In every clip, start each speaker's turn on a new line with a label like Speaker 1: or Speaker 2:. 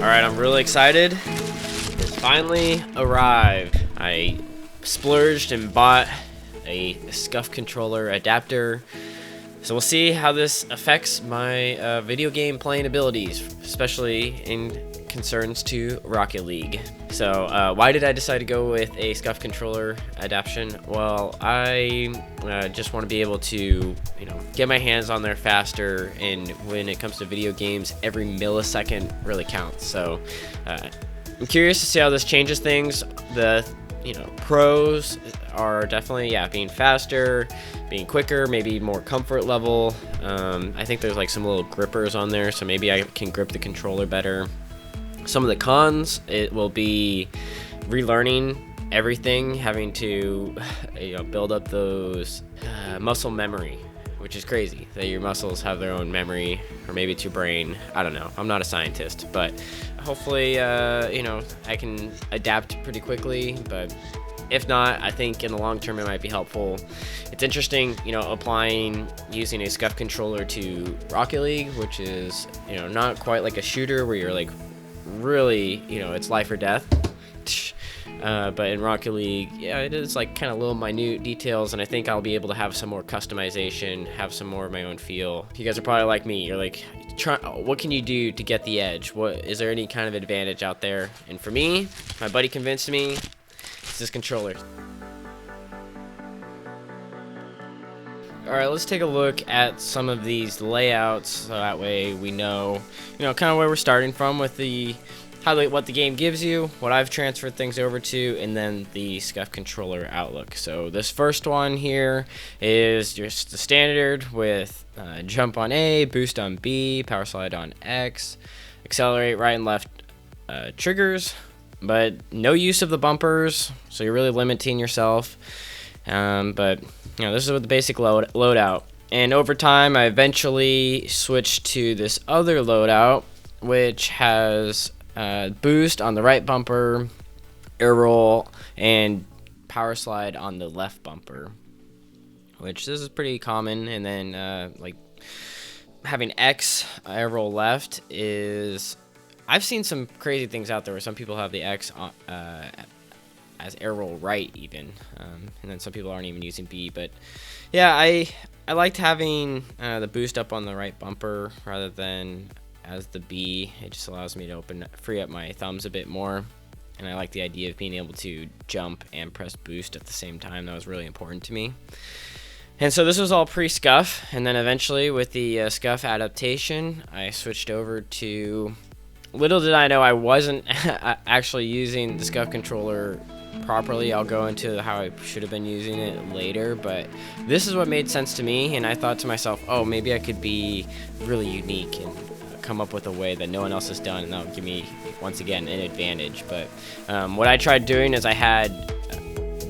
Speaker 1: Alright, I'm really excited. It's finally arrived. I splurged and bought a Scuff controller adapter. So we'll see how this affects my video game playing abilities, especially in concerns to Rocket League. So why did I decide to go with a Scuff controller adaptation? Well, I just want to be able to, get my hands on there faster, and when it comes to video games, every millisecond really counts. So I'm curious to see how this changes things. The pros are definitely being faster, being quicker, maybe more comfort level. I think there's like some little grippers on there, so maybe I can grip the controller better. Some of the cons, it will be relearning everything, having to build up those muscle memory, which is crazy that your muscles have their own memory, or maybe it's your brain. I don't know, I'm not a scientist, but hopefully I can adapt pretty quickly. But if not, I think in the long term it might be helpful. It's interesting, applying using a Scuff controller to Rocket League, which is not quite like a shooter where you're like really it's life or death. But in Rocket League, it is like kind of little minute details, and I think I'll be able to have some more customization, have some more of my own feel. You guys are probably like me. You're like, what can you do to get the edge? What is there any kind of advantage out there? And for me, my buddy convinced me, it's this controller. Alright, let's take a look at some of these layouts, so that way we know, kind of where we're starting from with what the game gives you, what I've transferred things over to, and then the Scuff controller outlook. So this first one here is just the standard with jump on A, boost on B, power slide on X, accelerate right and left triggers, but no use of the bumpers, so you're really limiting yourself. But this is what the basic loadout. And over time, I eventually switched to this other loadout, which has boost on the right bumper, air roll, and power slide on the left bumper, which this is pretty common. And then like having X air roll left is, I've seen some crazy things out there where some people have the X as air roll right even, and then some people aren't even using B. But yeah, I liked having the boost up on the right bumper rather than as the B. It just allows me to free up my thumbs a bit more, and I like the idea of being able to jump and press boost at the same time. That was really important to me. And so this was all pre-Scuff, and then eventually with the Scuff adaptation, I switched over to, little did I know I wasn't actually using the Scuff controller properly. I'll go into how I should have been using it later, but this is what made sense to me, and I thought to myself, oh, maybe I could be really unique and come up with a way that no one else has done, and that'll give me, once again, an advantage. But what I tried doing is I had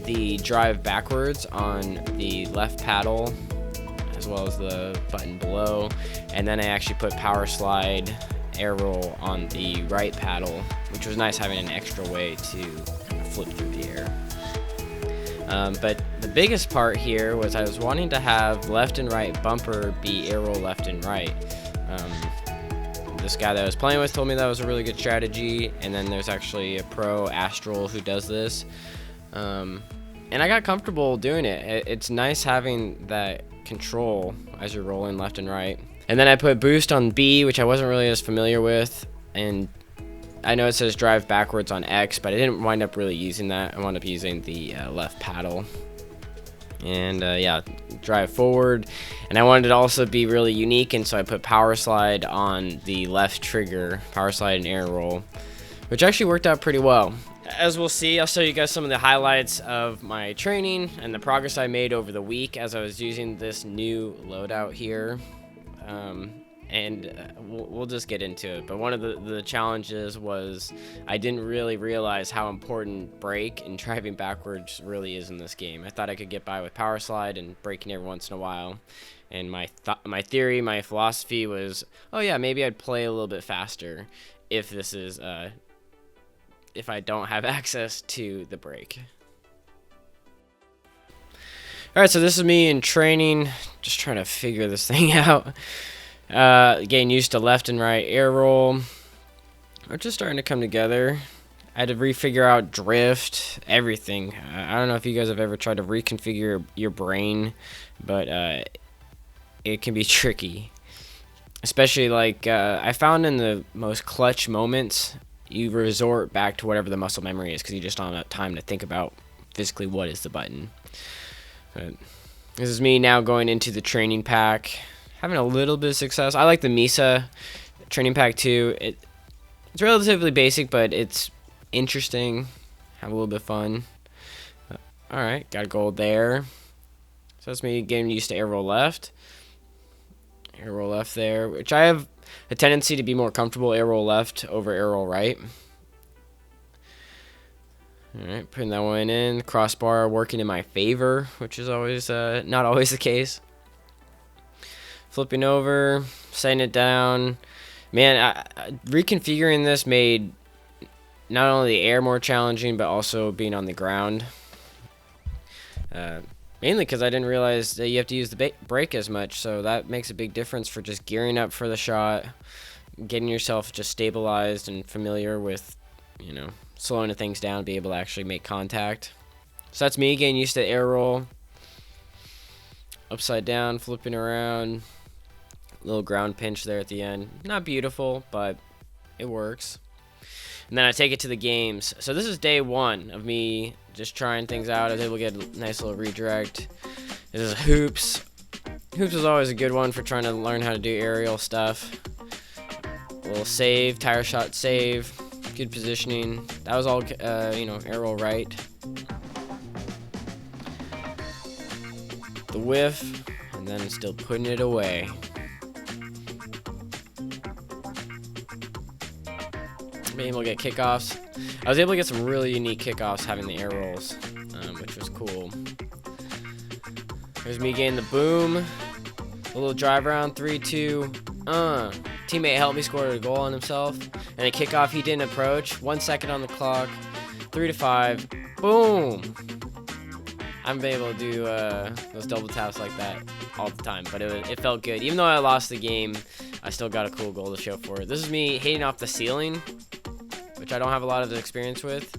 Speaker 1: the drive backwards on the left paddle as well as the button below, and then I actually put power slide air roll on the right paddle, which was nice having an extra way to flip through the air. But the biggest part here was I was wanting to have left and right bumper be air roll left and right. This guy that I was playing with told me that was a really good strategy, and then there's actually a pro Astral who does this, and I got comfortable doing it. It's nice having that control as you're rolling left and right. And then I put boost on B, which I wasn't really as familiar with, and I know it says drive backwards on X, but I didn't wind up really using that. I wound up using the left paddle. And drive forward. And I wanted it to also be really unique, and so I put power slide on the left trigger, power slide and air roll, which actually worked out pretty well. As we'll see, I'll show you guys some of the highlights of my training and the progress I made over the week as I was using this new loadout here. We'll just get into it. But one of the challenges was I didn't really realize how important brake and driving backwards really is in this game. I thought I could get by with power slide and braking every once in a while. And my theory, my philosophy was, oh yeah, maybe I'd play a little bit faster if this is if I don't have access to the brake. Alright, so this is me in training, just trying to figure this thing out. Getting used to left and right air roll. are just starting to come together. I had to refigure out drift, everything. I don't know if you guys have ever tried to reconfigure your brain, but it can be tricky. Especially like I found in the most clutch moments, you resort back to whatever the muscle memory is because you just don't have time to think about physically what is the button. But this is me now going into the training pack, having a little bit of success. I like the Misa training pack too. It's relatively basic, but it's interesting. Have a little bit of fun. Alright, got a gold there. So that's me getting used to air roll left. Air roll left there, which I have a tendency to be more comfortable air roll left over air roll right. Alright, putting that one in. Crossbar working in my favor, which is always not always the case. Flipping over, setting it down. Man, reconfiguring this made not only the air more challenging, but also being on the ground. Mainly because I didn't realize that you have to use the brake as much, so that makes a big difference for just gearing up for the shot, getting yourself just stabilized and familiar with, slowing the things down, be able to actually make contact. So that's me getting used to air roll. Upside down, flipping around. Little ground pinch there at the end. Not beautiful, but it works. And then I take it to the games. So this is day one of me just trying things out. I was able to get a nice little redirect. This is hoops. Hoops is always a good one for trying to learn how to do aerial stuff. A little save, tire shot save, good positioning. That was all, air roll right. The whiff, and then still putting it away. Being able to get kickoffs. I was able to get some really unique kickoffs having the air rolls, which was cool. Here's me getting the boom. A little drive around, 3-2. Teammate helped me score a goal on himself. And a kickoff he didn't approach. 1 second on the clock. 3-5. Boom. I haven't been able to do those double taps like that all the time, but it felt good. Even though I lost the game, I still got a cool goal to show for it. This is me hitting off the ceiling, which I don't have a lot of experience with.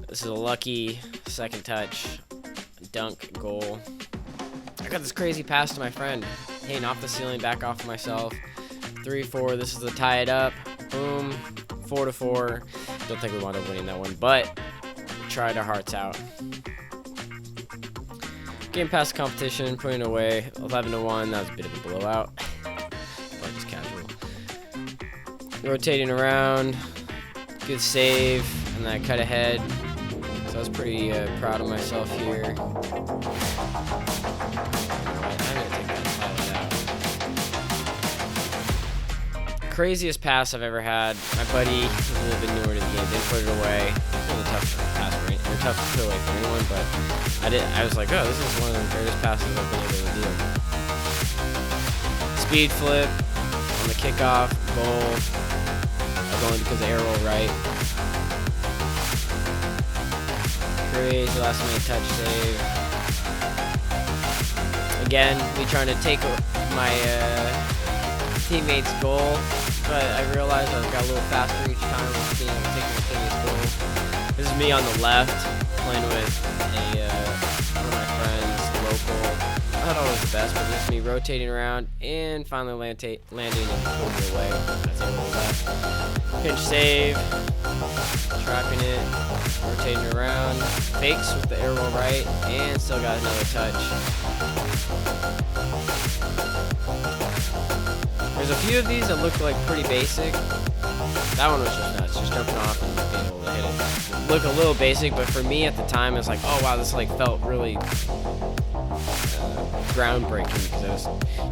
Speaker 1: This is a lucky second touch, dunk goal. I got this crazy pass to my friend, hitting off the ceiling, back off of myself. 3-4, this is the tie it up. Boom, 4-4. Don't think we wound up winning that one, but we tried our hearts out. Getting past the competition, putting it away. 11-1, that was a bit of a blowout. But just casual. Rotating around, good save, and then I cut ahead. So I was pretty proud of myself here. I'm gonna take that pilot out. Craziest pass I've ever had. My buddy was a little bit newer to the game, didn't put it away. It was a tough pass for or tough to put away for anyone, but I was like, oh, this is one of the greatest passes I've been able to do. Speed flip on the kickoff, goal. Going because of air roll right. Crazy last minute touch save. Again, me trying to take my teammate's goal, but I realized I got a little faster each time with being able to take my teammate's goal. This is me on the left, playing with one of my friends, local. Not always the best, but this is me rotating around and finally landing and pulling it away. That's on the left. Pinch save, trapping it, rotating around, fakes with the air roll right, and still got another touch. There's a few of these that look like pretty basic. That one was just nuts, just jumping off and being able to hit it. Look a little basic, but for me at the time, it was like, oh wow, this like felt really groundbreaking because I was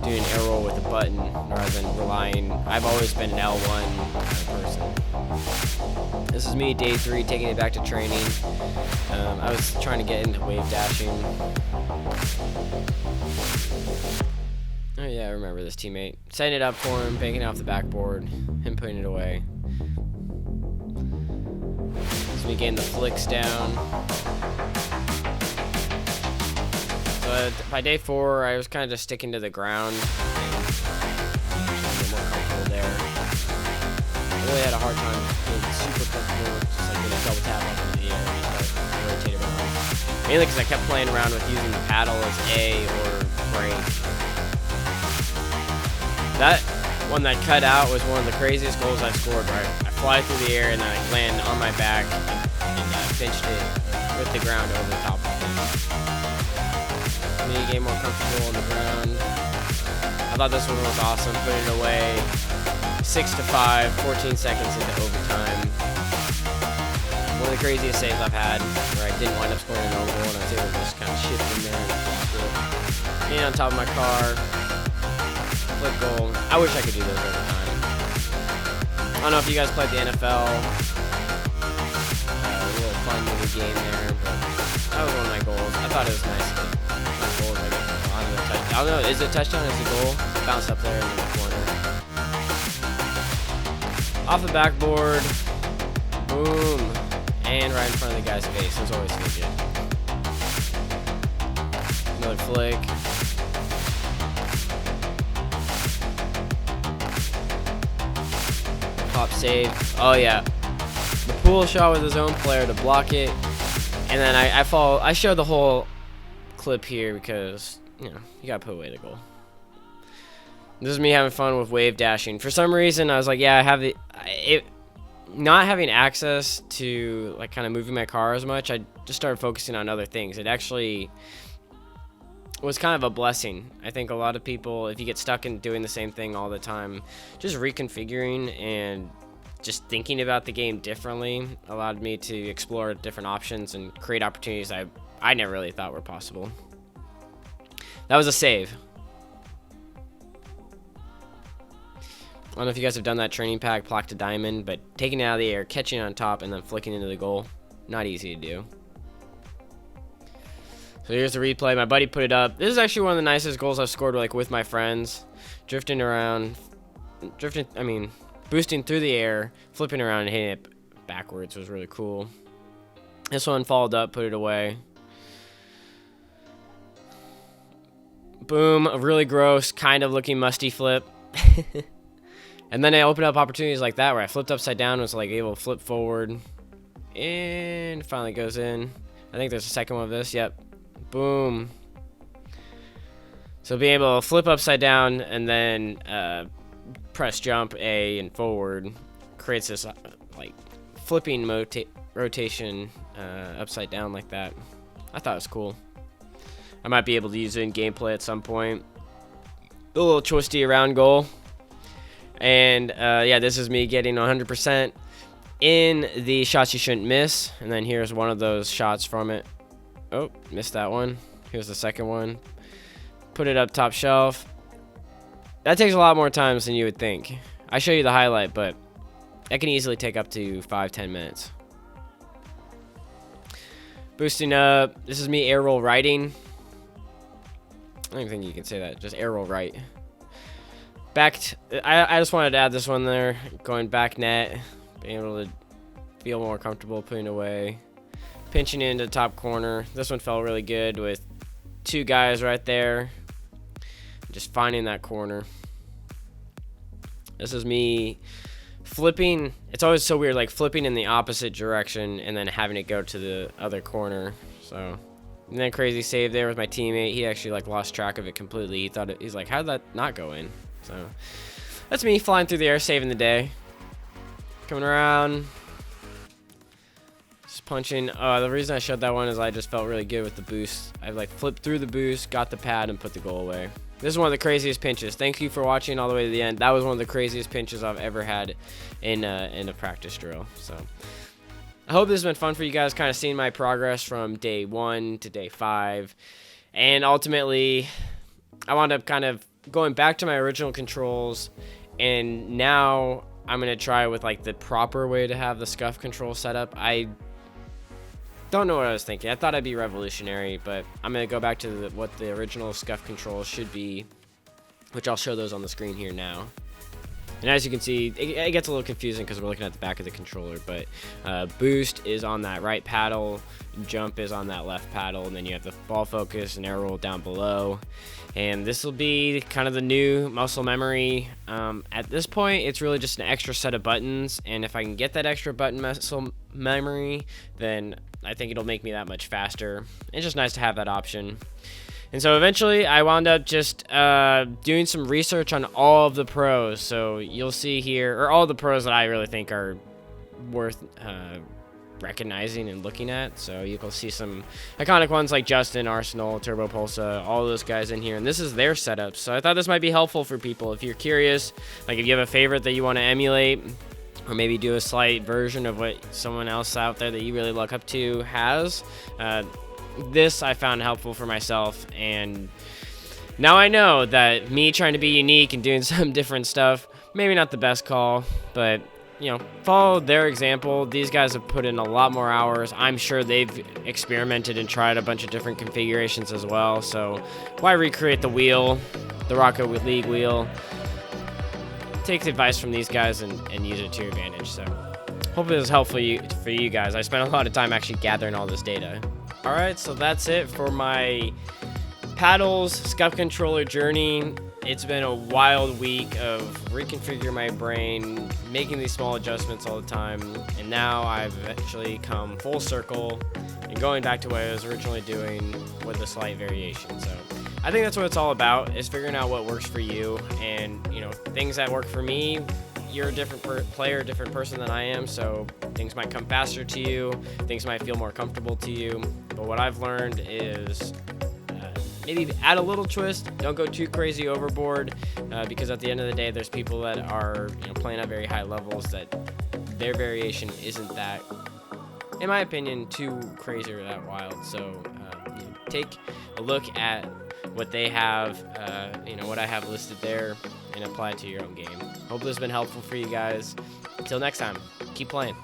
Speaker 1: doing an air roll with a button rather than relying. I've always been an L1 kind of person. This is me, day 3, taking it back to training. I was trying to get into wave dashing. Oh yeah, I remember this teammate. Setting it up for him, banking it off the backboard, him putting it away. This is me getting the flicks down. So by day 4, I was kind of just sticking to the ground. A little more comfortable there. really had a hard time being super comfortable, just like doing a double tap up in the air and start to rotate around. Mainly because I kept playing around with using the paddle as A or brake. That one that cut out was one of the craziest goals I've scored, where I fly through the air and then I land on my back and pinched it with the ground over the top of it. Me get more comfortable on the ground. I thought this one was awesome, putting it away 6-5, 14 seconds into overtime. One of the craziest saves I've had, where I didn't wind up scoring an own goal and I was able to just kind of shift in there and block it. And on top of my car. Flip goal. I wish I could do those every time. I don't know if you guys played the NFL. A little fun little game there, but that was one of my goals. I thought it was nice to my goal like on the touchdown. I don't know, is it a touchdown or is it a goal? Bounced up there in the corner. Off the backboard. Boom. And right in front of the guy's face. It was always good. Another flick. Pop save. Oh yeah, the pool shot with his own player to block it, and then I showed the whole clip here because you gotta put away the goal. This is me having fun with wave dashing. For some reason, I was like, yeah, I have not having access to like kind of moving my car as much. I just started focusing on other things. It actually was kind of a blessing. I think a lot of people, if you get stuck in doing the same thing all the time, just reconfiguring and just thinking about the game differently allowed me to explore different options and create opportunities I never really thought were possible. That was a save. I don't know if you guys have done that training pack, Plaque to Diamond, but taking it out of the air, catching it on top, and then flicking into the goal, not easy to do. So here's the replay. My buddy put it up. This is actually one of the nicest goals I've scored with my friends. Boosting through the air, flipping around and hitting it backwards was really cool. This one followed up, put it away. Boom, a really gross, kind of looking musty flip. And then I opened up opportunities like that where I flipped upside down, was like able to flip forward. And finally goes in. I think there's a second one of this. Yep. Boom. So being able to flip upside down and then press jump A and forward creates this like flipping rotation upside down like that. I thought it was cool. I might be able to use it in gameplay at some point. A little twisty around goal. And yeah, this is me getting 100% in the shots you shouldn't miss. And then here's one of those shots from it. Oh, missed that one. Here's the second one. Put it up top shelf. That takes a lot more times than you would think. I show you the highlight, but that can easily take up to 5-10 minutes. Boosting up. This is me air roll righting. I don't even think you can say that. Just air roll right. I just wanted to add this one there. Going back net. Being able to feel more comfortable putting away. Pinching into the top corner. This one felt really good with two guys right there. Just finding that corner. This is me flipping. It's always so weird, like flipping in the opposite direction and then having it go to the other corner. So, and then crazy save there with my teammate. He actually like lost track of it completely. He's like, how did that not go in? So that's me flying through the air, saving the day. Coming around. Punching. The reason I showed that one is I just felt really good with the boost. I like flipped through the boost, got the pad, and put the goal away. This is one of the craziest pinches. Thank you for watching all the way to the end. That was one of the craziest pinches I've ever had in a practice drill. So I hope this has been fun for you guys, kind of seeing my progress from day 1 to day 5. And ultimately, I wound up kind of going back to my original controls, and now I'm going to try with like the proper way to have the Scuff control set up. I don't know what I was thinking. I thought I'd be revolutionary, but I'm going to go back to what the original Scuff controls should be, which I'll show those on the screen here now. And as you can see, it gets a little confusing because we're looking at the back of the controller, but boost is on that right paddle, jump is on that left paddle, and then you have the ball focus and arrow roll down below. And this will be kind of the new muscle memory. At this point, it's really just an extra set of buttons, and if I can get that extra button muscle memory, then I think it'll make me that much faster. It's just nice to have that option. And so eventually I wound up just doing some research on all of the pros. So you'll see here, or all the pros that I really think are worth recognizing and looking at. So you can see some iconic ones like Justin, Arsenal, Turbo Pulsa, all those guys in here. And this is their setup. So I thought this might be helpful for people if you're curious. Like if you have a favorite that you want to emulate, or maybe do a slight version of what someone else out there that you really look up to has. This I found helpful for myself, and now I know that me trying to be unique and doing some different stuff, maybe not the best call, but you know, follow their example. These guys have put in a lot more hours. I'm sure they've experimented and tried a bunch of different configurations as well, so why recreate the wheel, the Rocket League wheel? Take advice from these guys and use it to your advantage. So hopefully it was helpful for you guys. I spent a lot of time actually gathering all this data. Alright, so that's it for my paddles Scuff controller journey. It's been a wild week of reconfiguring my brain, making these small adjustments all the time, and now I've actually come full circle and going back to what I was originally doing with a slight variation. So I think that's what it's all about, is figuring out what works for you, and you know, things that work for me. You're a different player, a different person than I am, so things might come faster to you, things might feel more comfortable to you. But what I've learned is maybe add a little twist. Don't go too crazy overboard, because at the end of the day, there's people that are playing at very high levels that their variation isn't that, in my opinion, too crazy or that wild. So take a look at what they have, what I have listed there, and apply it to your own game. Hope this has been helpful for you guys. Until next time, keep playing.